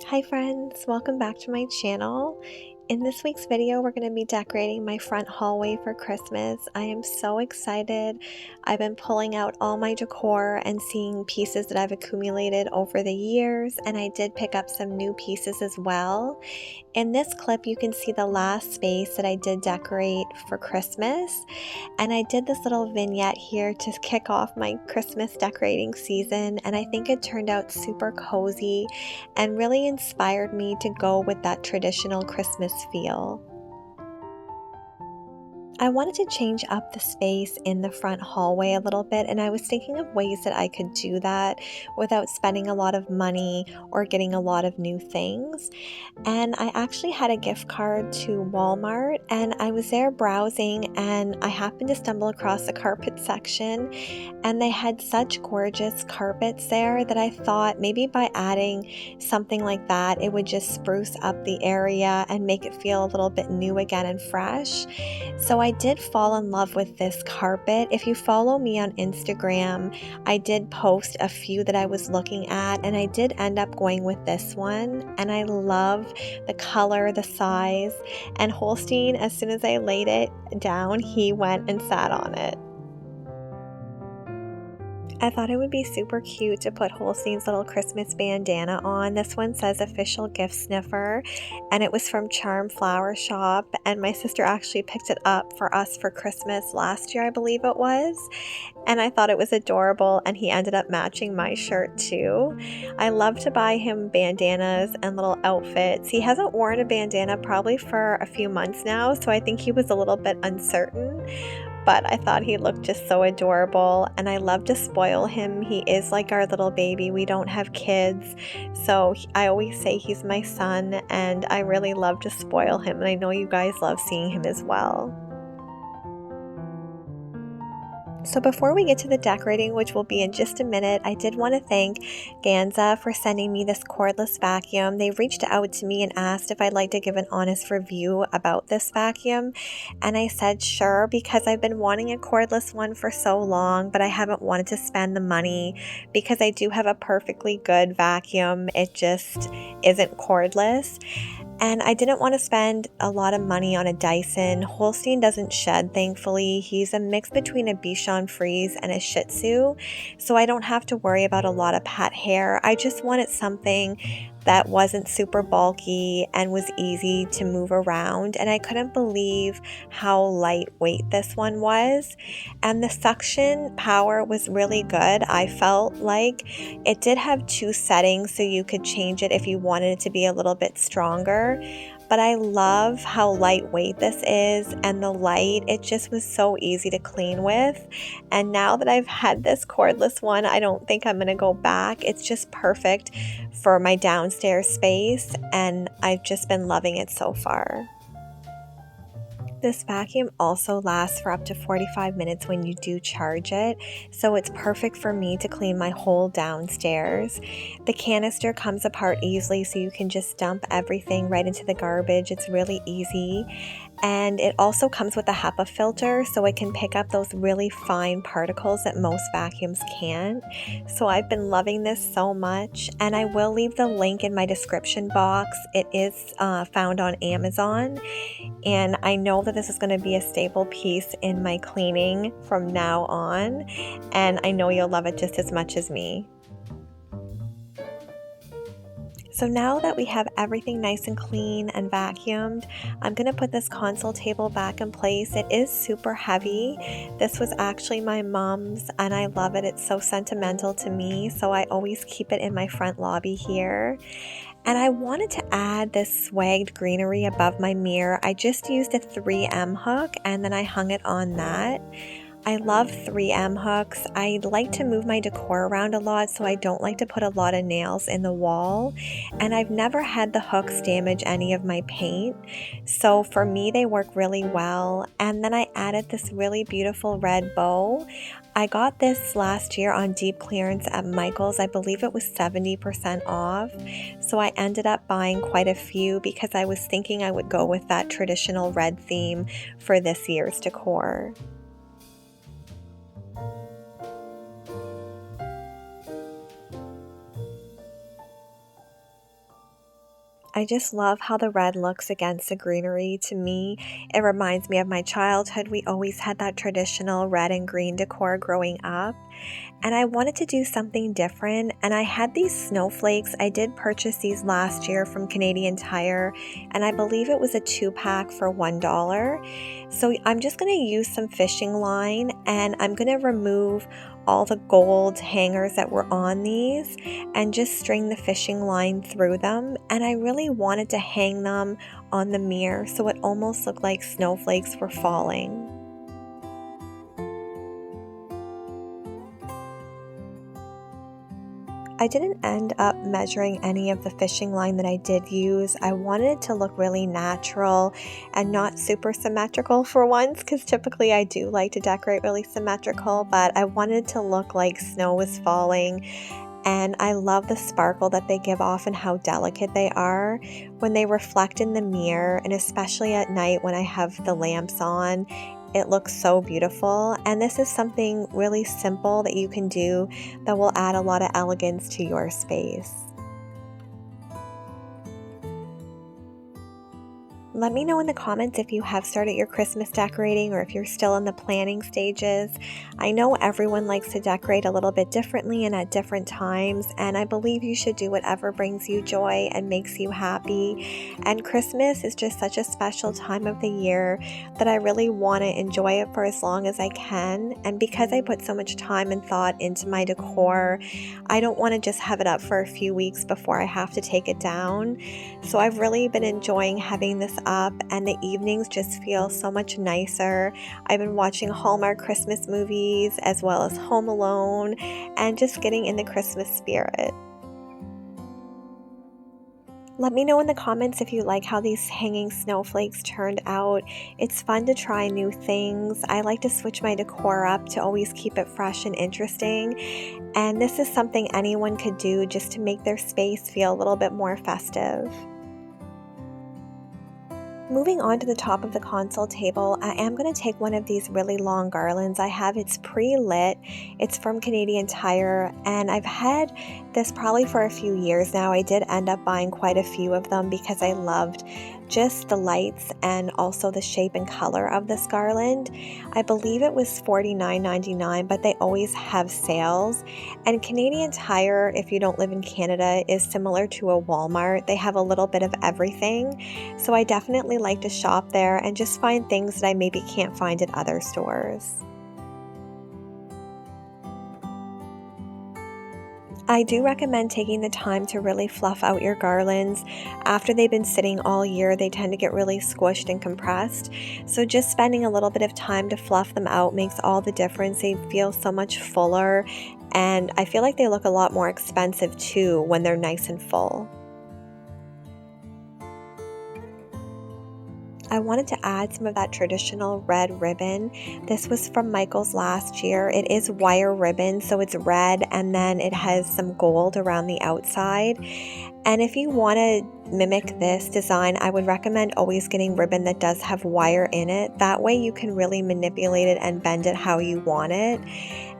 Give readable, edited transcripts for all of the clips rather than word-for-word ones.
Hi friends, welcome back to my channel. In this week's video, we're going to be decorating my front hallway for Christmas. I am so excited. I've been pulling out all my decor and seeing pieces that I've accumulated over the years, and I did pick up some new pieces as well. In this clip, you can see the last space that I did decorate for Christmas. And I did this little vignette here to kick off my Christmas decorating season, and I think it turned out super cozy and really inspired me to go with that traditional Christmas feel. I wanted to change up the space in the front hallway a little bit, and I was thinking of ways that I could do that without spending a lot of money or getting a lot of new things. And I actually had a gift card to Walmart, and I was there browsing, and I happened to stumble across the carpet section, and they had such gorgeous carpets there that I thought maybe by adding something like that, it would just spruce up the area and make it feel a little bit new again and fresh. So I did fall in love with this carpet. If you follow me on Instagram, I did post a few that I was looking at, and I did end up going with this one, and I love the color, the size, and Holstein, as soon as I laid it down, he went and sat on it. I thought it would be super cute to put Holstein's little Christmas bandana on. This one says official gift sniffer, and it was from Charm Flower Shop, and my sister actually picked it up for us for Christmas last year, I believe it was, and I thought it was adorable, and he ended up matching my shirt too. I love to buy him bandanas and little outfits. He hasn't worn a bandana probably for a few months now, so I think he was a little bit uncertain, but I thought he looked just so adorable, and I love to spoil him. He is like our little baby. We don't have kids, so I always say he's my son, and I really love to spoil him, and I know you guys love seeing him as well. So before we get to the decorating, which will be in just a minute, I did want to thank Ganiza for sending me this cordless vacuum. They reached out to me and asked if I'd like to give an honest review about this vacuum, and I said sure, because I've been wanting a cordless one for so long, but I haven't wanted to spend the money because I do have a perfectly good vacuum. It just isn't cordless. And I didn't want to spend a lot of money on a Dyson. Holstein doesn't shed, thankfully. He's a mix between a Bichon Frise and a Shih Tzu, so I don't have to worry about a lot of pet hair. I just wanted something that wasn't super bulky and was easy to move around, and I couldn't believe how lightweight this one was. And the suction power was really good. I felt like it did have two settings, so you could change it if you wanted it to be a little bit stronger. But I love how lightweight this is, and the light, it just was so easy to clean with. And now that I've had this cordless one, I don't think I'm going to go back. It's just perfect for my downstairs space, and I've just been loving it so far. This vacuum also lasts for up to 45 minutes when you do charge it, so it's perfect for me to clean my whole downstairs. The canister comes apart easily, so you can just dump everything right into the garbage. It's really easy. And it also comes with a HEPA filter, so it can pick up those really fine particles that most vacuums can't. So I've been loving this so much, and I will leave the link in my description box. It is found on Amazon, and I know that this is going to be a staple piece in my cleaning from now on, and I know you'll love it just as much as me. So now that we have everything nice and clean and vacuumed, I'm going to put this console table back in place. It is super heavy. This was actually my mom's, and I love it. It's so sentimental to me, so I always keep it in my front lobby here. And I wanted to add this swagged greenery above my mirror. I just used a 3M hook, and then I hung it on that. I love 3M hooks. I like to move my decor around a lot, so I don't like to put a lot of nails in the wall. And I've never had the hooks damage any of my paint, so for me they work really well. And then I added this really beautiful red bow. I got this last year on deep clearance at Michael's. I believe it was 70% off. So I ended up buying quite a few because I was thinking I would go with that traditional red theme for this year's decor. I just love how the red looks against the greenery. To me, it reminds me of my childhood. We always had that traditional red and green decor growing up. And I wanted to do something different. And I had these snowflakes. I did purchase these last year from Canadian Tire, and I believe it was a 2-pack for $1. So I'm just going to use some fishing line, and I'm going to remove all the gold hangers that were on these and just string the fishing line through them. And I really wanted to hang them on the mirror so it almost looked like snowflakes were falling. I didn't end up measuring any of the fishing line that I did use. I wanted it to look really natural and not super symmetrical for once, because typically I do like to decorate really symmetrical, but I wanted it to look like snow was falling. And I love the sparkle that they give off and how delicate they are when they reflect in the mirror, and especially at night when I have the lamps on. It looks so beautiful, and this is something really simple that you can do that will add a lot of elegance to your space. Let me know in the comments if you have started your Christmas decorating or if you're still in the planning stages. I know everyone likes to decorate a little bit differently and at different times, and I believe you should do whatever brings you joy and makes you happy. And Christmas is just such a special time of the year that I really want to enjoy it for as long as I can. And because I put so much time and thought into my decor, I don't want to just have it up for a few weeks before I have to take it down. So I've really been enjoying having this up, and the evenings just feel so much nicer. I've been watching Hallmark Christmas movies as well as Home Alone and just getting in the Christmas spirit. Let me know in the comments if you like how these hanging snowflakes turned out. It's fun to try new things. I like to switch my decor up to always keep it fresh and interesting. And this is something anyone could do just to make their space feel a little bit more festive. Moving on to the top of the console table, I am going to take one of these really long garlands I have. It's pre-lit. It's from Canadian Tire, and I've had this probably for a few years now. I did end up buying quite a few of them because I loved just the lights and also the shape and color of this garland. I believe it was $49.99, but they always have sales. And Canadian Tire, if you don't live in Canada, is similar to a Walmart. They have a little bit of everything. So I definitely like to shop there and just find things that I maybe can't find at other stores. I do recommend taking the time to really fluff out your garlands. After they've been sitting all year, they tend to get really squished and compressed. So just spending a little bit of time to fluff them out makes all the difference. They feel so much fuller, and I feel like they look a lot more expensive too when they're nice and full. I wanted to add some of that traditional red ribbon. This was from Michael's last year. It is wire ribbon, so it's red and then it has some gold around the outside. And if you want to mimic this design, I would recommend always getting ribbon that does have wire in it. That way you can really manipulate it and bend it how you want it.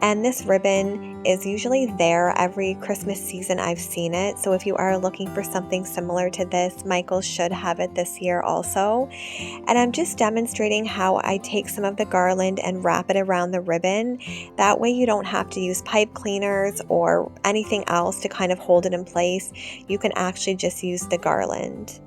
And this ribbon is usually there every Christmas season I've seen it. So if you are looking for something similar to this, Michael should have it this year also. And I'm just demonstrating how I take some of the garland and wrap it around the ribbon. That way you don't have to use pipe cleaners or anything else to kind of hold it in place. You can actually just use the garland.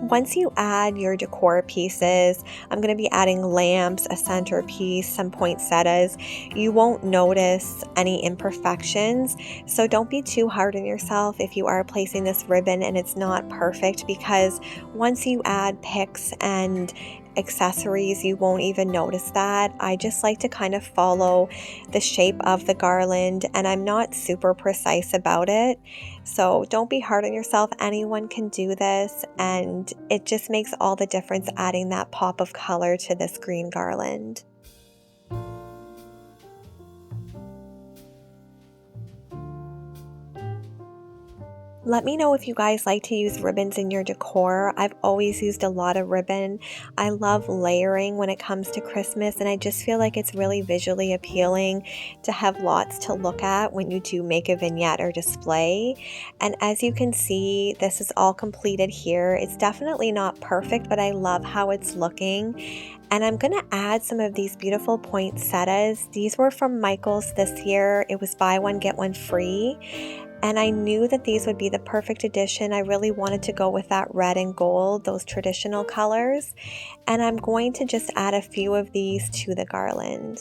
Once you add your decor pieces, I'm going to be adding lamps, a centerpiece, some poinsettias. You won't notice any imperfections, so don't be too hard on yourself if you are placing this ribbon and it's not perfect, because once you add picks and accessories, you won't even notice that. I just like to kind of follow the shape of the garland, and I'm not super precise about it. So don't be hard on yourself. Anyone can do this, and it just makes all the difference adding that pop of color to this green garland. Let me know if you guys like to use ribbons in your decor. I've always used a lot of ribbon. I love layering when it comes to Christmas, and I just feel like it's really visually appealing to have lots to look at when you do make a vignette or display. And as you can see, this is all completed here. It's definitely not perfect, but I love how it's looking. And I'm going to add some of these beautiful poinsettias. These were from Michael's this year. It was buy one, get one free. And I knew that these would be the perfect addition. I really wanted to go with that red and gold, those traditional colors. And I'm going to just add a few of these to the garland.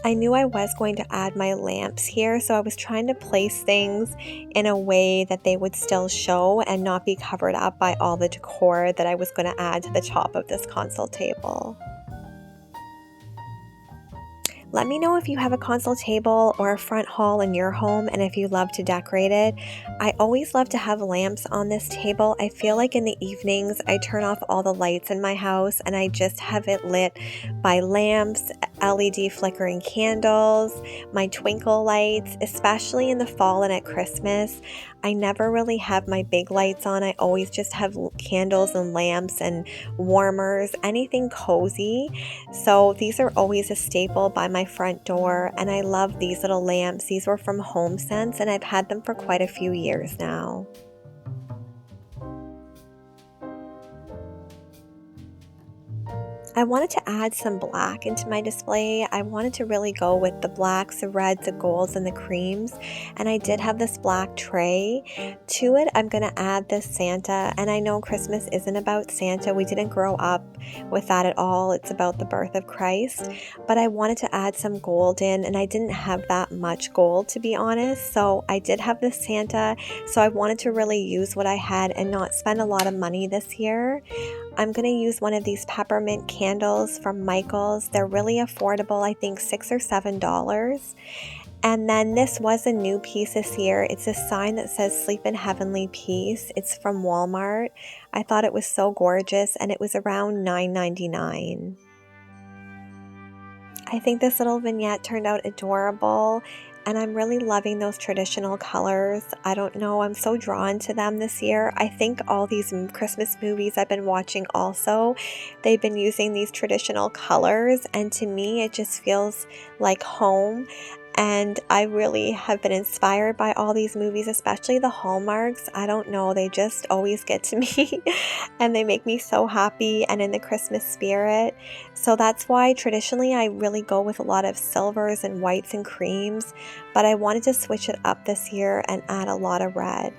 I knew I was going to add my lamps here, so I was trying to place things in a way that they would still show and not be covered up by all the decor that I was going to add to the top of this console table. Let me know if you have a console table or a front hall in your home and if you love to decorate it. I always love to have lamps on this table. I feel like in the evenings I turn off all the lights in my house and I just have it lit by lamps, LED flickering candles, my twinkle lights, especially in the fall and at Christmas. I never really have my big lights on. I always just have candles and lamps and warmers, anything cozy. So these are always a staple by my front door, and I love these little lamps. These were from HomeSense, and I've had them for quite a few years now. I wanted to add some black into my display. I wanted to really go with the blacks, the reds, the golds, and the creams. And I did have this black tray. To it, I'm going to add this Santa. And I know Christmas isn't about Santa. We didn't grow up with that at all. It's about the birth of Christ. But I wanted to add some gold in, and I didn't have that much gold, to be honest. So I did have this Santa. So I wanted to really use what I had and not spend a lot of money this year. I'm going to use one of these peppermint candles from Michael's. They're really affordable, I think $6 or $7. And then this was a new piece this year. It's a sign that says Sleep in Heavenly Peace. It's from Walmart. I thought it was so gorgeous, and it was around $9.99. I think this little vignette turned out adorable, and I'm really loving those traditional colors. I don't know, I'm so drawn to them this year. I think all these Christmas movies I've been watching also, they've been using these traditional colors, and to me it just feels like home. And I really have been inspired by all these movies, especially the Hallmarks. I don't know, they just always get to me and they make me so happy and in the Christmas spirit. So that's why traditionally I really go with a lot of silvers and whites and creams, but I wanted to switch it up this year and add a lot of red.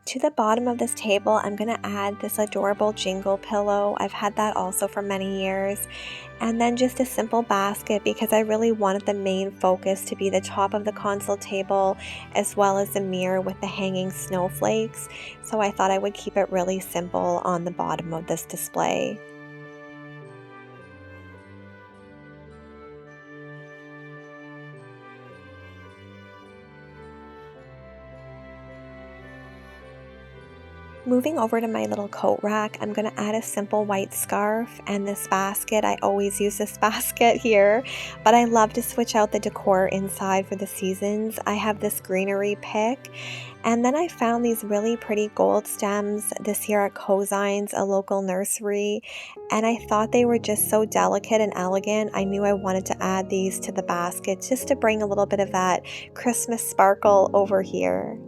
To the bottom of this table, I'm going to add this adorable jingle pillow. I've had that also for many years. And then just a simple basket, because I really wanted the main focus to be the top of the console table as well as the mirror with the hanging snowflakes. So I thought I would keep it really simple on the bottom of this display. Moving over to my little coat rack, I'm going to add a simple white scarf and this basket. I always use this basket here, but I love to switch out the decor inside for the seasons. I have this greenery pick, and then I found these really pretty gold stems this year at Cozines, a local nursery, and I thought they were just so delicate and elegant. I knew I wanted to add these to the basket just to bring a little bit of that Christmas sparkle over here.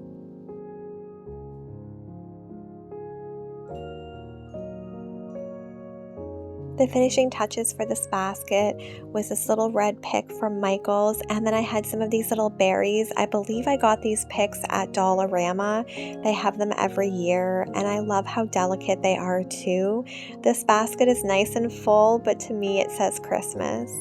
The finishing touches for this basket was this little red pick from Michael's, and then I had some of these little berries. I believe I got these picks at Dollarama. They have them every year, and I love how delicate they are too. This basket is nice and full, but to me it says Christmas.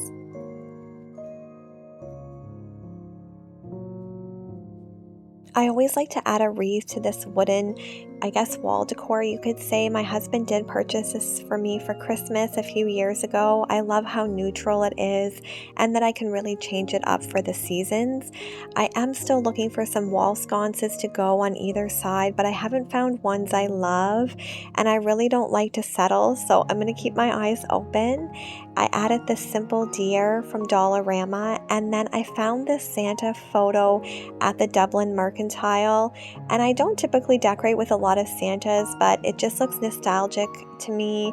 I always like to add a wreath to this wooden I guess, wall decor, you could say. My husband did purchase this for me for Christmas a few years ago. I love how neutral it is and that I can really change it up for the seasons. I am still looking for some wall sconces to go on either side, but I haven't found ones I love, and I really don't like to settle, so I'm going to keep my eyes open. I added this simple deer from Dollarama, and then I found this Santa photo at the Dublin Mercantile. And I don't typically decorate with a lot of Santas, but it just looks nostalgic to me.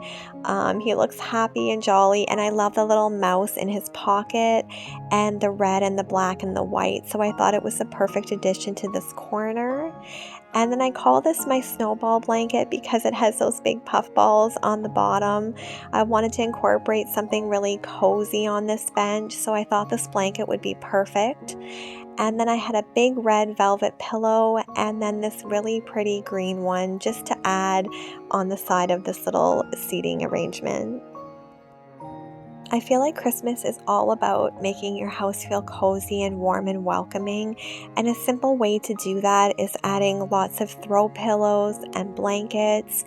He looks happy and jolly, and I love the little mouse in his pocket and the red and the black and the white. So I thought it was the perfect addition to this corner. And then I call this my snowball blanket because it has those big puff balls on the bottom. I wanted to incorporate something really cozy on this bench, so I thought this blanket would be perfect. And then I had a big red velvet pillow and then this really pretty green one just to add on the side of this little seating arrangement. I feel like Christmas is all about making your house feel cozy and warm and welcoming, and a simple way to do that is adding lots of throw pillows and blankets,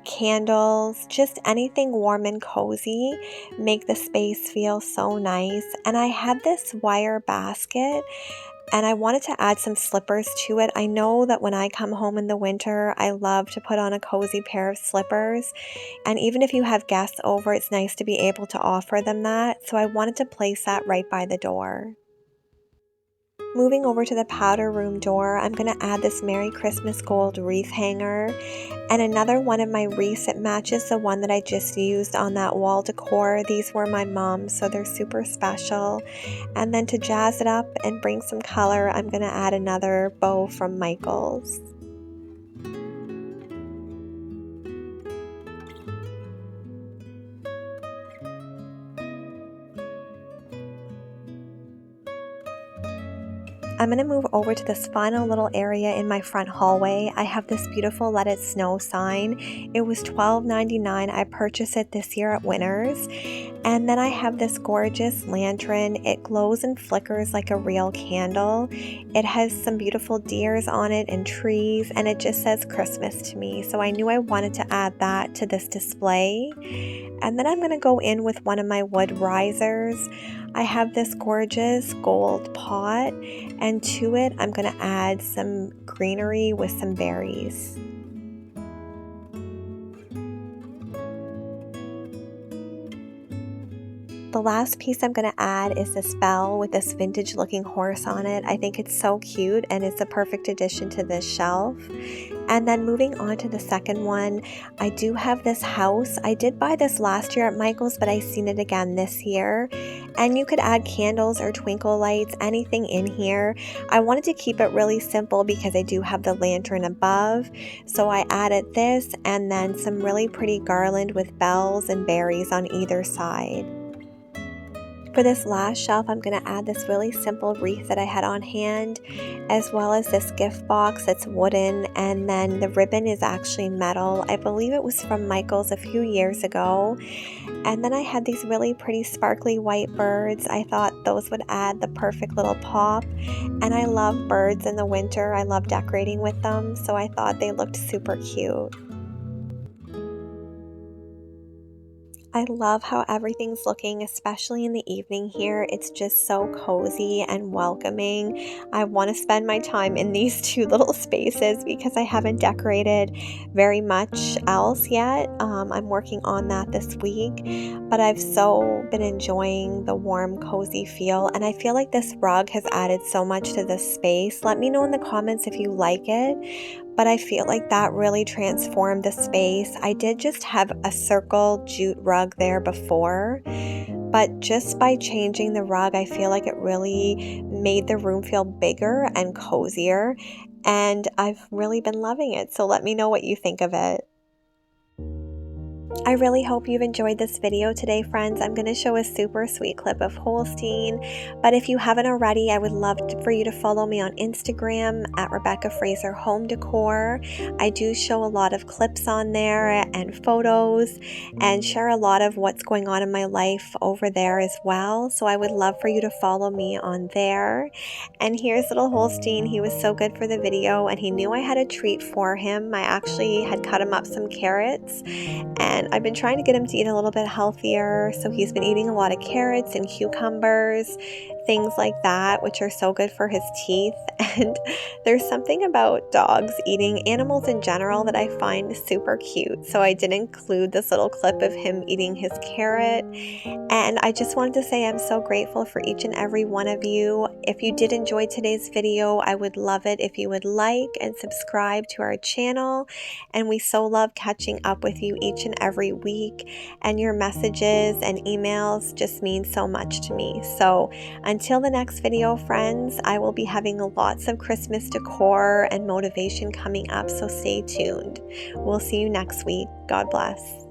candles, just anything warm and cozy. Make the space feel so nice. And I had this wire basket and I wanted to add some slippers to it. I know that when I come home in the winter, I love to put on a cozy pair of slippers. And even if you have guests over, it's nice to be able to offer them that. So I wanted to place that right by the door. Moving over to the powder room door, I'm going to add this Merry Christmas gold wreath hanger. And another one of my wreaths, it matches the one that I just used on that wall decor. These were my mom's, so they're super special. And then to jazz it up and bring some color, I'm going to add another bow from Michael's. I'm going to move over to this final little area in my front hallway. I have this beautiful Let It Snow sign. It was $12.99. I purchased it this year at Winners. And then I have this gorgeous lantern. It glows and flickers like a real candle. It has some beautiful deers on it and trees, and it just says Christmas to me. So I knew I wanted to add that to this display. And then I'm going to go in with one of my wood risers. I have this gorgeous gold pot, and to it I'm going to add some greenery with some berries. The last piece I'm going to add is this bell with this vintage looking horse on it. I think it's so cute and it's a perfect addition to this shelf. And then moving on to the second one, I do have this house. I did buy this last year at Michael's, but I seen it again this year. And you could add candles or twinkle lights, anything in here. I wanted to keep it really simple because I do have the lantern above. So I added this and then some really pretty garland with bells and berries on either side. For this last shelf, I'm going to add this really simple wreath that I had on hand, as well as this gift box that's wooden, and then the ribbon is actually metal. I believe it was from Michael's a few years ago. And then I had these really pretty sparkly white birds. I thought those would add the perfect little pop. And I love birds in the winter. I love decorating with them, so I thought they looked super cute. I love how everything's looking, especially in the evening here. It's just so cozy and welcoming. I want to spend my time in these two little spaces because I haven't decorated very much else yet. I'm working on that this week, but I've so been enjoying the warm, cozy feel, and I feel like this rug has added so much to this space. Let me know in the comments if you like it. But I feel like that really transformed the space. I did just have a circle jute rug there before, but just by changing the rug, I feel like it really made the room feel bigger and cozier, and I've really been loving it. So let me know what you think of it. I really hope you've enjoyed this video today, friends. I'm going to show a super sweet clip of Holstein, but if you haven't already, I would love for you to follow me on Instagram at Rebecca Fraser Home Decor. I do show a lot of clips on there and photos and share a lot of what's going on in my life over there as well, so I would love for you to follow me on there. And here's little Holstein. He was so good for the video, and he knew I had a treat for him. I actually had cut him up some carrots, and I've been trying to get him to eat a little bit healthier, so he's been eating a lot of carrots and cucumbers, things like that, which are so good for his teeth. And there's something about dogs eating animals in general that I find super cute, so I did include this little clip of him eating his carrot. And I just wanted to say I'm so grateful for each and every one of you. If you did enjoy today's video, I would love it if you would like and subscribe to our channel. And we so love catching up with you each and every week. And your messages and emails just mean so much to me. So until the next video, friends, I will be having lots of Christmas decor and motivation coming up, so stay tuned. We'll see you next week. God bless.